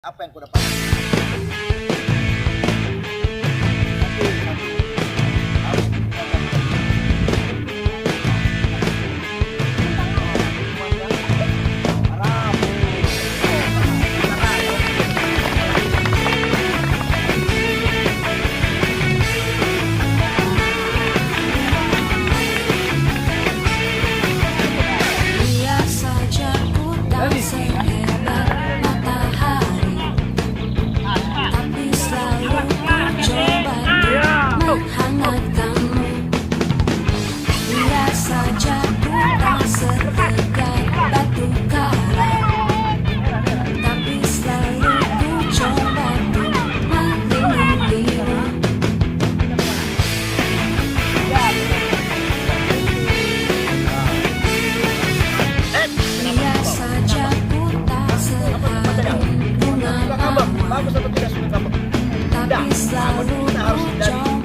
Apa yang kudapat? Lihat saja ku tak sehebat matahari, tapi selalu ku coba untuk menghangatkanmu. Lihat saja ku tak setegak batu karang, tapi selalu ku coba untuk melindungimu. Lihat saja ku tak seharum bunga mawar, Bagus atau tidak sudah kamu? tapi selalu ku coba